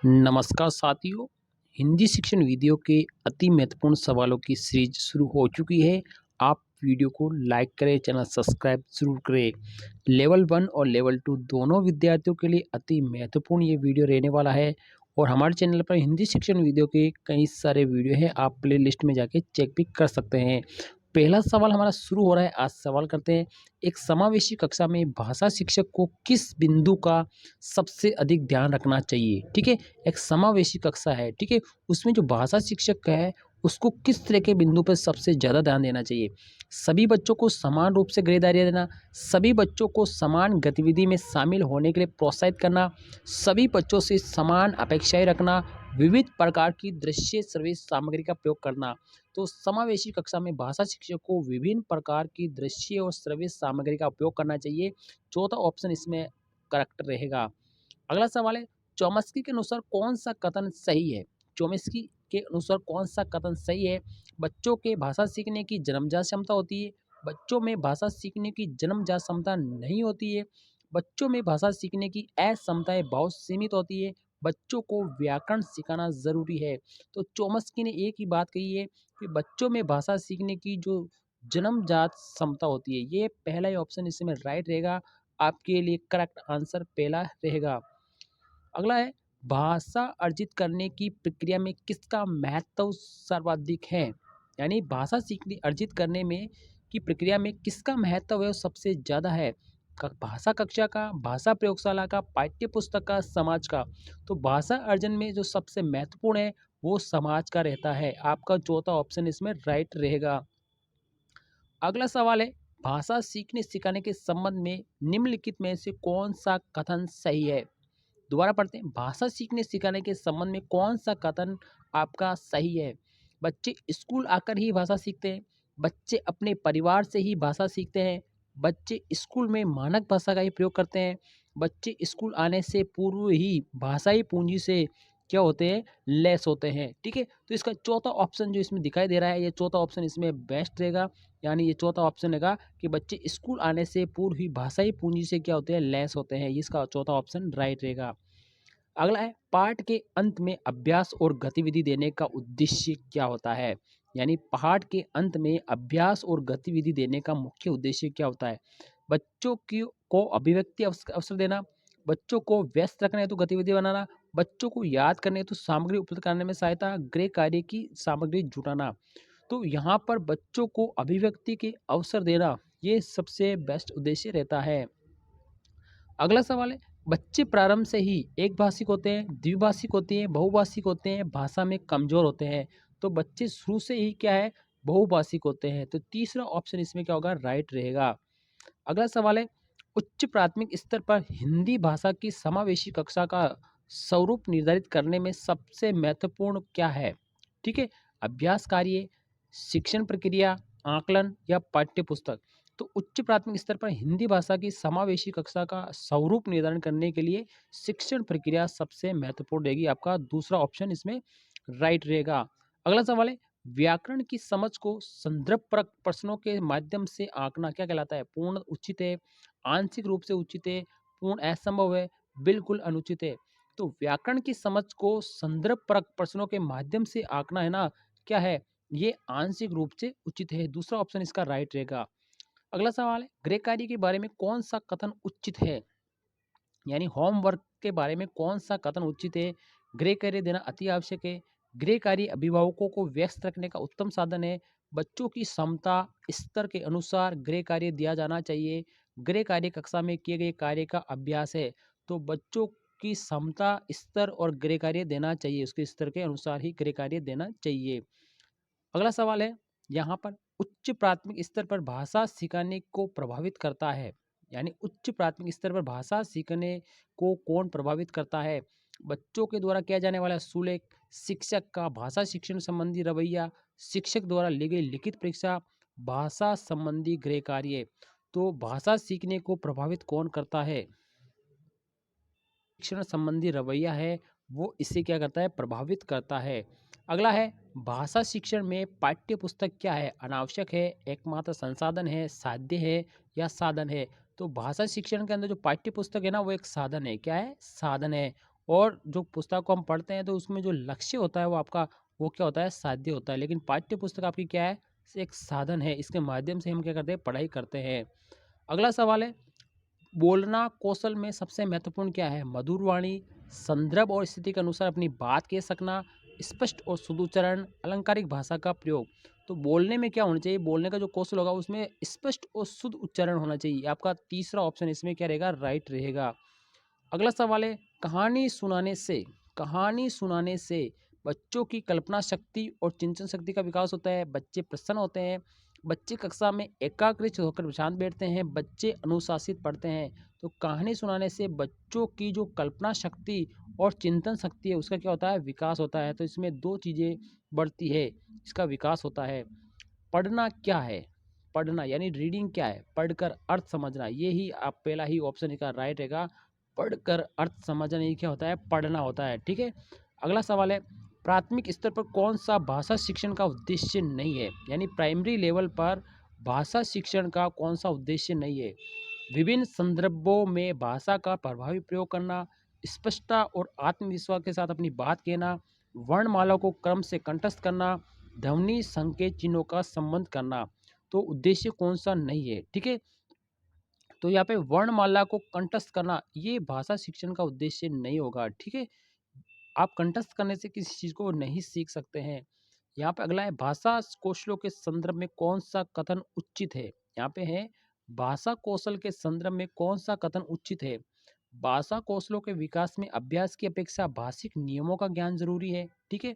नमस्कार साथियों। हिंदी शिक्षण वीडियो के अति महत्वपूर्ण सवालों की सीरीज शुरू हो चुकी है। आप वीडियो को लाइक करें, चैनल सब्सक्राइब जरूर करें। लेवल 1 और लेवल 2 दोनों विद्यार्थियों के लिए अति महत्वपूर्ण ये वीडियो रहने वाला है और हमारे चैनल पर हिंदी शिक्षण वीडियो के कई सारे वीडियो हैं, आप प्ले लिस्ट में जाके चेक भी कर सकते हैं। पहला सवाल हमारा शुरू हो रहा है। आज सवाल करते हैं, एक समावेशी कक्षा में भाषा शिक्षक को किस बिंदु का सबसे अधिक ध्यान रखना चाहिए? ठीक है, एक समावेशी कक्षा है, ठीक है, उसमें जो भाषा शिक्षक है उसको किस तरह के बिंदु पर सबसे ज़्यादा ध्यान देना चाहिए? सभी बच्चों को समान रूप से जिम्मेदारियाँ देना, सभी बच्चों को समान गतिविधि में शामिल होने के लिए प्रोत्साहित करना, सभी बच्चों से समान अपेक्षाएं रखना, विविध प्रकार की दृश्य श्रव्य सामग्री का प्रयोग करना। तो समावेशी कक्षा में भाषा शिक्षक को विभिन्न प्रकार की दृश्य और श्रव्य सामग्री का उपयोग करना चाहिए। चौथा ऑप्शन इसमें करेक्ट रहेगा। अगला सवाल है, चॉम्स्की के अनुसार कौन सा कथन सही है? चॉम्स्की के अनुसार कौन सा कथन सही है? बच्चों के भाषा सीखने की जन्मजात क्षमता होती है, बच्चों में भाषा सीखने की जन्मजात क्षमता नहीं होती है, बच्चों में भाषा सीखने की अक्षमताएं बहुत सीमित होती है, बच्चों को व्याकरण सिखाना जरूरी है। तो चॉम्स्की ने एक ही बात कही है कि बच्चों में भाषा सीखने की जो जन्मजात क्षमता होती है, ये पहला ही ऑप्शन इसमें राइट रहेगा। आपके लिए करेक्ट आंसर पहला रहेगा। अगला है, भाषा अर्जित करने की प्रक्रिया में किसका महत्व सर्वाधिक है? यानी भाषा सीखने अर्जित करने में की प्रक्रिया में किसका महत्व है वो सबसे ज़्यादा है? भाषा कक्षा का, भाषा प्रयोगशाला का, पाठ्य पुस्तक का, समाज का? तो भाषा अर्जन में जो सबसे महत्वपूर्ण है वो समाज का रहता है। आपका चौथा ऑप्शन इसमें राइट रहेगा। अगला सवाल है, भाषा सीखने सिखाने के संबंध में निम्नलिखित में से कौन सा कथन सही है? दोबारा पढ़ते हैं, भाषा सीखने सिखाने के संबंध में कौन सा कथन आपका सही है? बच्चे स्कूल आकर ही भाषा सीखते हैं, बच्चे अपने परिवार से ही भाषा सीखते हैं, बच्चे स्कूल में मानक भाषा का ही प्रयोग करते हैं, बच्चे स्कूल आने से पूर्व ही भाषाई पूंजी से क्या होते हैं, लेस होते हैं। ठीक है, तो इसका चौथा ऑप्शन जो इसमें दिखाई दे रहा है, ये चौथा ऑप्शन इसमें बेस्ट रहेगा। यानी ये चौथा ऑप्शन रहेगा कि बच्चे स्कूल आने से पूर्व ही भाषाई पूंजी से क्या होते हैं, लेस होते हैं। इसका चौथा ऑप्शन राइट रहेगा। अगला है, पाठ के अंत में अभ्यास और गतिविधि देने का उद्देश्य क्या होता है? यानी पाठ के अंत में अभ्यास और गतिविधि देने का मुख्य उद्देश्य क्या होता है? बच्चों की को अभिव्यक्ति अवसर देना, बच्चों को व्यस्त रखना है तो गतिविधि बनाना, बच्चों को याद करने तो सामग्री उपलब्ध कराने में सहायता, गृह कार्य की सामग्री जुटाना। तो यहाँ पर बच्चों को अभिव्यक्ति के अवसर देना ये सबसे बेस्ट उद्देश्य रहता है। अगला सवाल है, बच्चे प्रारंभ से ही एक भाषिक होते हैं, द्विभाषिक होते हैं, बहुभाषिक होते हैं, भाषा में कमजोर होते हैं? तो बच्चे शुरू से ही क्या है, बहुभाषिक होते हैं। तो तीसरा ऑप्शन इसमें क्या होगा, राइट रहेगा। अगला सवाल है, उच्च प्राथमिक स्तर पर हिंदी भाषा की समावेशी कक्षा का स्वरूप निर्धारित करने में सबसे महत्वपूर्ण क्या है? ठीक है, अभ्यास कार्य, शिक्षण प्रक्रिया, आकलन या पाठ्य पुस्तक? तो उच्च प्राथमिक स्तर पर हिंदी भाषा की समावेशी कक्षा का स्वरूप निर्धारण करने के लिए शिक्षण प्रक्रिया सबसे महत्वपूर्ण रहेगी। आपका दूसरा ऑप्शन इसमें राइट रहेगा। अगला सवाल है, व्याकरण की समझ को संदर्भ प्रश्नों के माध्यम से आंकना क्या कहलाता है? पूर्ण उचित है, आंशिक रूप से उचित है, पूर्ण असंभव है, बिल्कुल अनुचित है? तो व्याकरण की समझ को संदर्भ प्रश्नों के माध्यम से आंकना है ना, क्या है, ये आंशिक रूप से उचित है। दूसरा ऑप्शन इसका राइट रहेगा। अगला सवाल है, गृह कार्य के बारे में कौन सा कथन उचित है? यानी होमवर्क के बारे में कौन सा कथन उचित है? गृह कार्य देना अति आवश्यक है, गृह कार्य अभिभावकों को व्यस्त रखने का उत्तम साधन है, बच्चों की क्षमता स्तर के अनुसार गृह कार्य दिया जाना चाहिए, गृह कार्य कक्षा में किए गए कार्य का अभ्यास है। तो बच्चों की क्षमता स्तर और गृह कार्य देना चाहिए, उसके स्तर के अनुसार ही गृह कार्य देना चाहिए। अगला सवाल है, यहाँ पर उच्च प्राथमिक स्तर पर भाषा सिखाने को प्रभावित करता है? यानी उच्च प्राथमिक स्तर पर भाषा सीखने को कौन प्रभावित करता है? बच्चों के द्वारा किया जाने वाला सुलेख, शिक्षक का भाषा शिक्षण संबंधी रवैया, शिक्षक द्वारा ली गई लिखित परीक्षा, भाषा संबंधी गृह कार्य? तो भाषा सीखने को प्रभावित कौन करता है? शिक्षण संबंधी रवैया है वो इसे क्या करता है, प्रभावित करता है। अगला है, भाषा शिक्षण में पाठ्य पुस्तक क्या है? अनावश्यक है, एकमात्र संसाधन है, साध्य है या साधन है? तो भाषा शिक्षण के अंदर जो पाठ्य पुस्तक है ना वो एक साधन है। क्या है? साधन है। और जो पुस्तक को हम पढ़ते हैं तो उसमें जो लक्ष्य होता है वो आपका वो क्या होता है, साध्य होता है। लेकिन पाठ्य पुस्तक आपकी क्या है, एक साधन है, इसके माध्यम से हम क्या करते हैं, पढ़ाई करते हैं। अगला सवाल है, बोलना कौशल में सबसे महत्वपूर्ण क्या है? मधुर वाणी, संदर्भ और स्थिति के अनुसार अपनी बात कह सकना, स्पष्ट और शुद्ध उच्चारण, अलंकारिक भाषा का प्रयोग। तो बोलने में क्या होना चाहिए, बोलने का जो कौशल होगा उसमें स्पष्ट और शुद्ध उच्चारण होना चाहिए। आपका तीसरा ऑप्शन इसमें क्या रहेगा, राइट रहेगा। अगला सवाल है, कहानी सुनाने से बच्चों की कल्पना शक्ति और चिंतन शक्ति का विकास होता है, बच्चे प्रसन्न होते हैं, बच्चे कक्षा में एकाग्रचित होकर शांत बैठते हैं, बच्चे अनुशासित पढ़ते हैं। तो कहानी सुनाने से बच्चों की जो कल्पना शक्ति और चिंतन शक्ति है उसका क्या होता है, विकास होता है। तो इसमें दो चीज़ें बढ़ती है, इसका विकास होता है। पढ़ना क्या है, पढ़ना यानी रीडिंग क्या है, पढ़कर अर्थ समझना, ये ही आप पहला ही ऑप्शन इसका राइट रहेगा। पढ़कर अर्थ समझना ये क्या होता है, पढ़ना होता है। ठीक है, अगला सवाल है, प्राथमिक स्तर पर कौन सा भाषा शिक्षण का उद्देश्य नहीं है, यानी प्राइमरी लेवल पर भाषा शिक्षण का कौन सा उद्देश्य नहीं है? विभिन्न संदर्भों में भाषा का प्रभावी प्रयोग करना, स्पष्टता और आत्मविश्वास के साथ अपनी बात कहना, वर्णमाला को क्रम से कंठस्थ करना, ध्वनि संकेत चिन्हों का संबंध करना। तो उद्देश्य कौन सा नहीं है? ठीक है, तो यहाँ पे वर्णमाला को कंठस्थ करना ये भाषा शिक्षण का उद्देश्य नहीं होगा। ठीक है, आप कंठस्थ करने से किसी चीज़ को नहीं सीख सकते हैं। यहाँ पे अगला है, भाषा कौशलों के संदर्भ में कौन सा कथन उचित है? यहाँ पे है, भाषा कौशल के संदर्भ में कौन सा कथन उचित है? भाषा कौशलों के विकास में अभ्यास की अपेक्षा भाषिक नियमों का ज्ञान जरूरी है। ठीक है,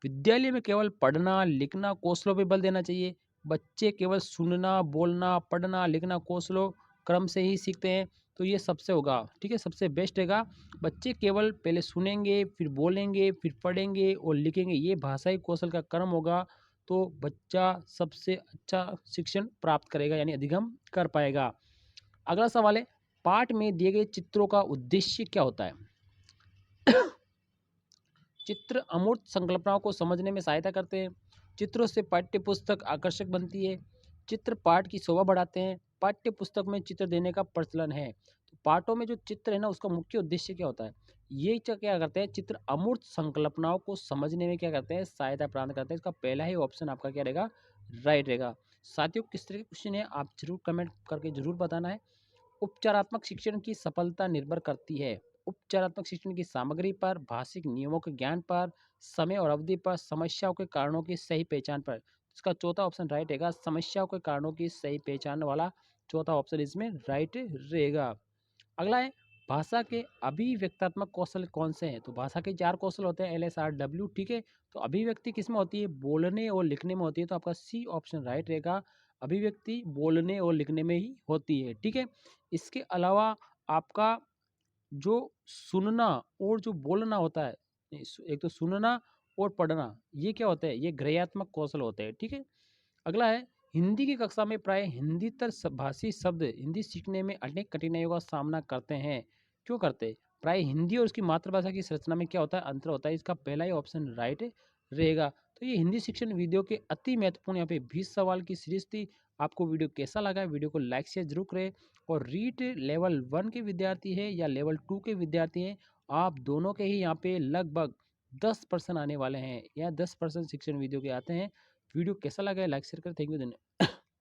विद्यालय में केवल पढ़ना लिखना कौशलों पे बल देना चाहिए। बच्चे केवल सुनना बोलना पढ़ना लिखना कौशलों क्रम से ही सीखते हैं, तो ये सबसे होगा। ठीक है, सबसे बेस्ट रहेगा। बच्चे केवल पहले सुनेंगे फिर बोलेंगे फिर पढ़ेंगे और लिखेंगे, ये भाषाई कौशल का क्रम होगा, तो बच्चा सबसे अच्छा शिक्षण प्राप्त करेगा यानी अधिगम कर पाएगा। अगला सवाल है, पाठ में दिए गए चित्रों का उद्देश्य क्या होता है? चित्र अमूर्त संकल्पनाओं को समझने में सहायता करते हैं। चित्रों से पाठ्य पुस्तक आकर्षक बनती है। चित्र पाठ की शोभा बढ़ाते हैं। पाठ्य पुस्तक में चित्र देने का प्रचलन है। तो पाठों में जो चित्र है ना उसका मुख्य उद्देश्य क्या होता है, ये क्या करते हैं, चित्र अमूर्त संकल्पनाओं को समझने में क्या करते हैं, सहायता प्रदान करते हैं। इसका पहला ही ऑप्शन आपका क्या रहेगा, राइट रहेगा। साथियों, किस तरह के क्वेश्चन है आप जरूर कमेंट करके जरूर बताना है। उपचारात्मक शिक्षण की सफलता निर्भर करती है उपचारात्मक शिक्षण की सामग्री पर, भाषिक नियमों के ज्ञान पर, समय और अवधि पर, समस्याओं के कारणों की सही पहचान पर। इसका चौथा ऑप्शन राइट रहेगा, समस्याओं के कारणों की सही पहचान वाला चौथा ऑप्शन इसमें राइट रहेगा। अगला है, भाषा के अभिव्यक्तात्मक कौशल कौन से हैं? तो भाषा के 4 कौशल होते हैं, LSR W। ठीक है, तो अभिव्यक्ति किस में होती है, बोलने और लिखने में होती है, तो आपका सी ऑप्शन राइट रहेगा। अभिव्यक्ति बोलने और लिखने में ही होती है। ठीक है, इसके अलावा आपका जो सुनना और जो बोलना होता है, एक तो सुनना और पढ़ना, ये क्या होता है, ये ग्रहयात्मक कौशल होते हैं। ठीक है, अगला है, हिंदी की कक्षा में प्राय हिंदीतर भाषी शब्द हिंदी सीखने में अनेक कठिनाइयों का सामना करते हैं। क्यों करते हैं? प्राय हिंदी और उसकी मातृभाषा की संरचना में क्या होता है, अंतर होता है। इसका पहला ही ऑप्शन राइट रहेगा। तो ये हिंदी शिक्षण वीडियो के अति महत्वपूर्ण यहाँ पे 20 सवाल की सीरीज थी। आपको वीडियो कैसा लगा, वीडियो को लाइक शेयर जरूर करें। और रीट लेवल 1 के विद्यार्थी है या लेवल 2 के विद्यार्थी हैं, आप दोनों के ही यहाँ पे लगभग 10% आने वाले हैं या 10% शिक्षण वीडियो के आते हैं। वीडियो कैसा लगा है लाइक शेयर करें। थैंक यू, धन्यवाद।